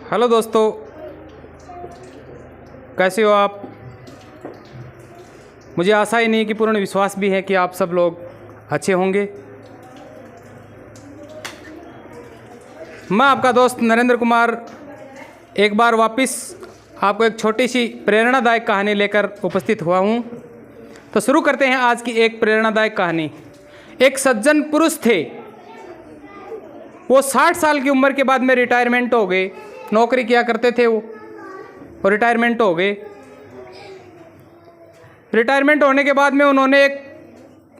Hello दोस्तों, कैसे हो आप। मुझे आशा ही नहीं कि पूर्ण विश्वास भी है कि आप सब लोग अच्छे होंगे। मैं आपका दोस्त नरेंद्र कुमार एक बार वापस आपको एक छोटी सी प्रेरणादायक कहानी लेकर उपस्थित हुआ हूँ। तो शुरू करते हैं आज की एक प्रेरणादायक कहानी। एक सज्जन पुरुष थे, वो 60 साल की उम्र के बाद में रिटायरमेंट हो गए। नौकरी किया करते थे वो, और रिटायरमेंट हो गए। रिटायरमेंट होने के बाद में उन्होंने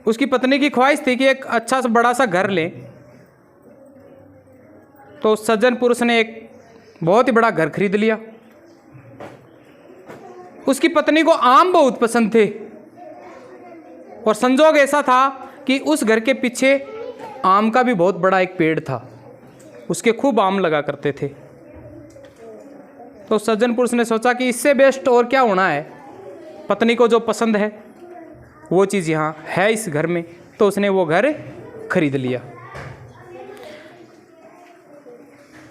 उसकी पत्नी की ख्वाहिश थी कि एक अच्छा सा बड़ा सा घर लें। तो सज्जन पुरुष ने एक बहुत ही बड़ा घर खरीद लिया। उसकी पत्नी को आम बहुत पसंद थे, और संजोग ऐसा था कि उस घर के पीछे आम का भी बहुत बड़ा एक पेड़ था, उसके खूब आम लगा करते थे। तो सज्जन पुरुष ने सोचा कि इससे बेस्ट और क्या होना है, पत्नी को जो पसंद है वो चीज़ यहाँ है इस घर में। तो उसने वो घर खरीद लिया।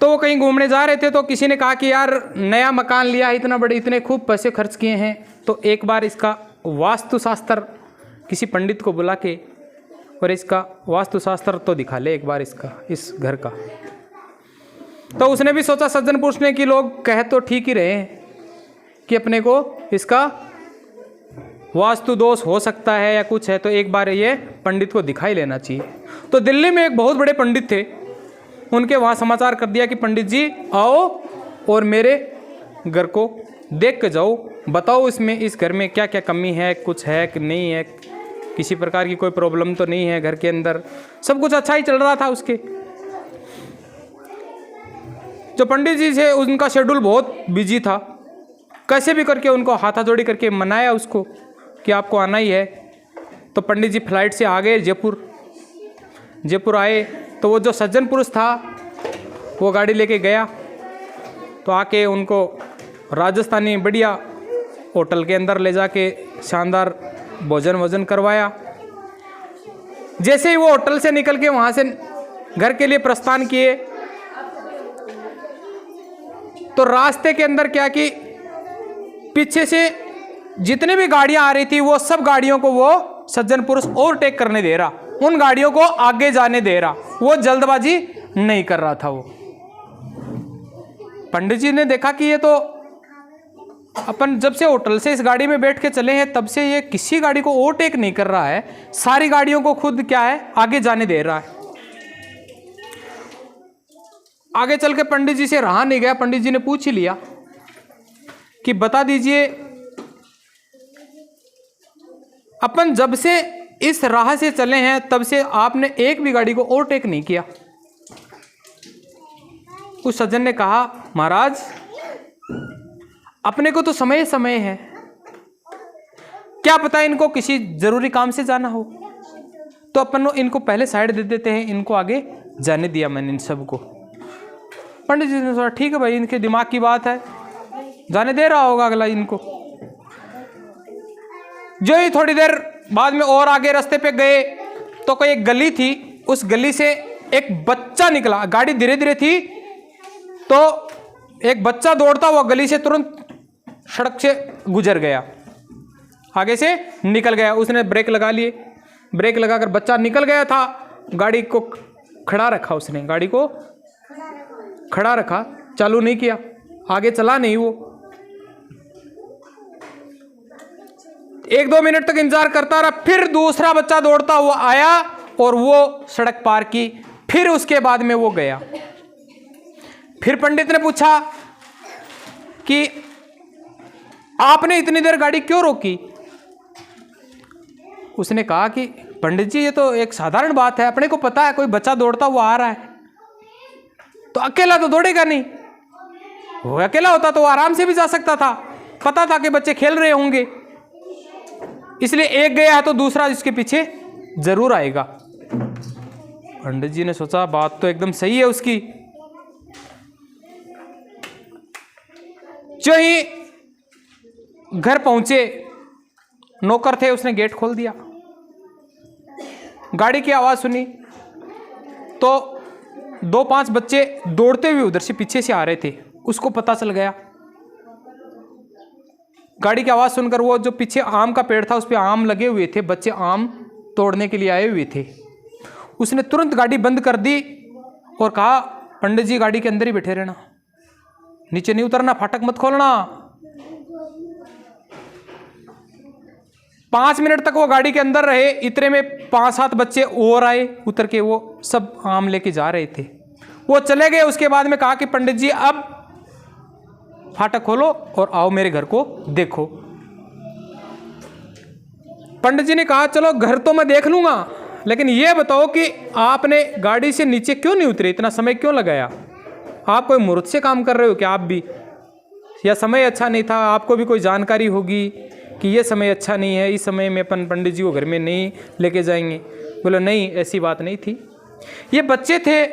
तो वो कहीं घूमने जा रहे थे, तो किसी ने कहा कि यार नया मकान लिया है, इतना बड़े, इतने खूब पैसे खर्च किए हैं, तो एक बार इसका वास्तुशास्त्र किसी पंडित को बुला के और इसका वास्तुशास्त्र तो दिखा ले एक बार इसका, इस घर का। तो उसने भी सोचा, सज्जन पुरुष ने, कि लोग कह तो ठीक ही रहे हैं कि अपने को इसका वास्तु दोष हो सकता है या कुछ है, तो एक बार ये पंडित को दिखाई लेना चाहिए। तो दिल्ली में एक बहुत बड़े पंडित थे, उनके वहाँ समाचार कर दिया कि पंडित जी आओ और मेरे घर को देख के जाओ, बताओ इसमें, इस घर में क्या क्या कमी है, कुछ है कि नहीं है, किसी प्रकार की कोई प्रॉब्लम तो नहीं है घर के अंदर, सब कुछ अच्छा ही चल रहा था उसके। जो पंडित जी थे उनका शेड्यूल बहुत बिजी था, कैसे भी करके उनको हाथाजोड़ी करके मनाया उसको कि आपको आना ही है। तो पंडित जी फ्लाइट से आ गए जयपुर आए। तो वो जो सज्जन पुरुष था वो गाड़ी लेके गया, तो आके उनको राजस्थानी बढ़िया होटल के अंदर ले जाके शानदार भोजन करवाया। जैसे ही वो होटल से निकल के वहाँ से घर के लिए प्रस्थान किए, तो रास्ते के अंदर क्या कि पीछे से जितने भी गाड़ियां आ रही थी वो सब गाड़ियों को वो सज्जन पुरुष ओवरटेक करने दे रहा, उन गाड़ियों को आगे जाने दे रहा, वो जल्दबाजी नहीं कर रहा था वो। पंडित जी ने देखा कि ये तो अपन जब से होटल से इस गाड़ी में बैठ के चले हैं तब से ये किसी गाड़ी को ओवरटेक नहीं कर रहा है, सारी गाड़ियों को खुद क्या है आगे जाने दे रहा है। आगे चल के पंडित जी से रहा नहीं गया, पंडित जी ने पूछ ही लिया कि बता दीजिए, अपन जब से इस राह से चले हैं तब से आपने एक भी गाड़ी को ओवरटेक नहीं किया। उस सज्जन ने कहा, महाराज अपने को तो समय समय है, क्या पता इनको किसी जरूरी काम से जाना हो, तो अपन इनको पहले साइड दे देते हैं, इनको आगे जाने दिया मैंने इन सबको। पंडित जी ने सोचा ठीक है भाई, इनके दिमाग की बात है, जाने दे रहा होगा अगला इनको। जो ही थोड़ी देर बाद में और आगे रास्ते पे गए तो कोई एक गली थी, उस गली से एक बच्चा निकला, गाड़ी धीरे धीरे थी, तो एक बच्चा दौड़ता हुआ गली से तुरंत सड़क से गुजर गया, आगे से निकल गया। उसने ब्रेक लगा लिए, ब्रेक लगाकर बच्चा निकल गया था, गाड़ी को खड़ा रखा, उसने गाड़ी को खड़ा रखा, चालू नहीं किया, आगे चला नहीं वो। 1-2 मिनट तक इंतजार करता रहा, फिर दूसरा बच्चा दौड़ता हुआ आया और वो सड़क पार की, फिर उसके बाद में वो गया। फिर पंडित ने पूछा कि आपने इतनी देर गाड़ी क्यों रोकी। उसने कहा कि पंडित जी ये तो एक साधारण बात है, अपने को पता है कोई बच्चा दौड़ता हुआ आ रहा है, तो अकेला तो दौड़ेगा नहीं, वो अकेला होता तो वो आराम से भी जा सकता था, पता था कि बच्चे खेल रहे होंगे, इसलिए एक गया तो दूसरा इसके पीछे जरूर आएगा। पंडित जी ने सोचा बात तो एकदम सही है उसकी। जो ही घर पहुंचे, नौकर थे, उसने गेट खोल दिया, गाड़ी की आवाज सुनी तो 2-5 बच्चे दौड़ते हुए उधर से पीछे से आ रहे थे, उसको पता चल गया। गाड़ी की आवाज़ सुनकर वो जो पीछे आम का पेड़ था उस पर आम लगे हुए थे, बच्चे आम तोड़ने के लिए आए हुए थे। उसने तुरंत गाड़ी बंद कर दी और कहा, पंडित जी गाड़ी के अंदर ही बैठे रहना, नीचे नहीं उतरना, फाटक मत खोलना। 5 मिनट तक वो गाड़ी के अंदर रहे। इतने में 5-7 बच्चे और आए उतर के, वो सब आम लेके जा रहे थे। वो चले गए। उसके बाद में कहा कि पंडित जी अब फाटक खोलो और आओ मेरे घर को देखो। पंडित जी ने कहा चलो घर तो मैं देख लूंगा, लेकिन ये बताओ कि आपने गाड़ी से नीचे क्यों नहीं उतरे, इतना समय क्यों लगाया? आप कोई मुहूर्त से काम कर रहे हो क्या आप भी, या समय अच्छा नहीं था? आपको भी कोई जानकारी होगी कि ये समय अच्छा नहीं है, इस समय में अपन पंडित जी को घर में नहीं लेके जाएंगे। बोलो नहीं, ऐसी बात नहीं थी। ये बच्चे थे,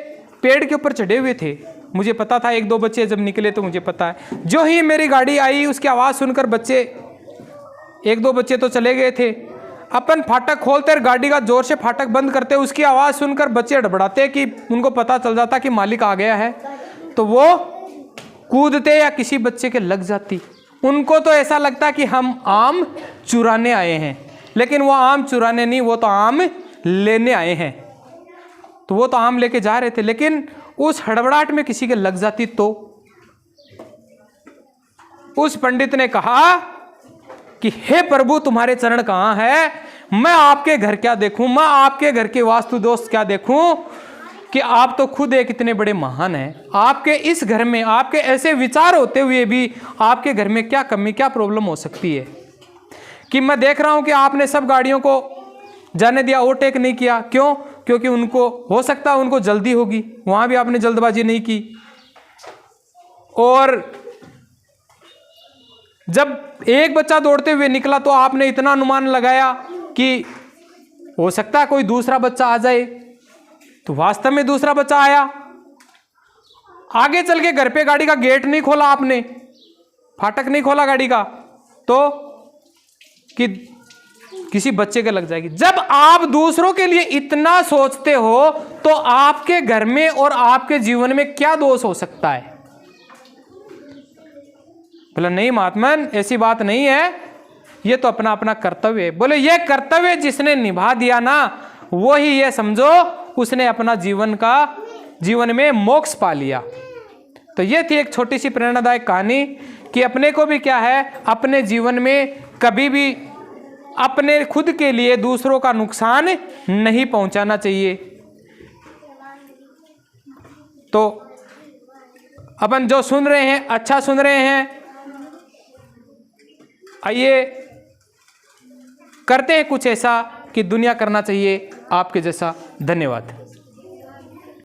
पेड़ के ऊपर चढ़े हुए थे। मुझे पता था 1-2 बच्चे जब निकले तो मुझे पता है। जो ही मेरी गाड़ी आई उसकी आवाज़ सुनकर बच्चे 1-2 बच्चे तो चले गए थे। अपन फाटक खोलते और गाड़ी का जोर से फाटक बंद करते, उसकी आवाज़ सुनकर बच्चे हड़बड़ाते कि उनको पता चल जाता कि मालिक आ गया है, तो वो कूदते या किसी बच्चे के लग जाती। उनको तो ऐसा लगता कि हम आम चुराने आए हैं, लेकिन वो आम चुराने नहीं, वो तो आम लेने आए हैं। तो वो तो आम लेके जा रहे थे, लेकिन उस हड़बड़ाहट में किसी के लग जाती तो। उस पंडित ने कहा कि हे प्रभु तुम्हारे चरण कहाँ है, मैं आपके घर क्या देखूं, मैं आपके घर के वास्तु दोष क्या देखूं कि आप तो खुद एक इतने बड़े महान हैं। आपके इस घर में आपके ऐसे विचार होते हुए भी आपके घर में क्या कमी, क्या प्रॉब्लम हो सकती है कि मैं देख रहा हूं कि आपने सब गाड़ियों को जाने दिया, ओवरटेक नहीं किया। क्यों? क्योंकि उनको हो सकता है उनको जल्दी होगी, वहां भी आपने जल्दबाजी नहीं की। और जब एक बच्चा दौड़ते हुए निकला तो आपने इतना अनुमान लगाया कि हो सकता है कोई दूसरा बच्चा आ जाए, तो वास्तव में दूसरा बच्चा आया। आगे चल के घर पे गाड़ी का गेट नहीं खोला आपने, फाटक नहीं खोला गाड़ी का, तो कि किसी बच्चे के लग जाएगी। जब आप दूसरों के लिए इतना सोचते हो तो आपके घर में और आपके जीवन में क्या दोष हो सकता है? बोला नहीं महात्मन, ऐसी बात नहीं है, ये तो अपना अपना कर्तव्य है। बोले ये कर्तव्य जिसने निभा दिया ना, वो ही ये समझो उसने अपना जीवन में मोक्ष पा लिया। तो ये थी एक छोटी सी प्रेरणादायक कहानी कि अपने को भी क्या है, अपने जीवन में कभी भी अपने खुद के लिए दूसरों का नुकसान नहीं पहुंचाना चाहिए। तो अपन जो सुन रहे हैं अच्छा सुन रहे हैं, आइए करते हैं कुछ ऐसा कि दुनिया करना चाहिए आपके जैसा। धन्यवाद।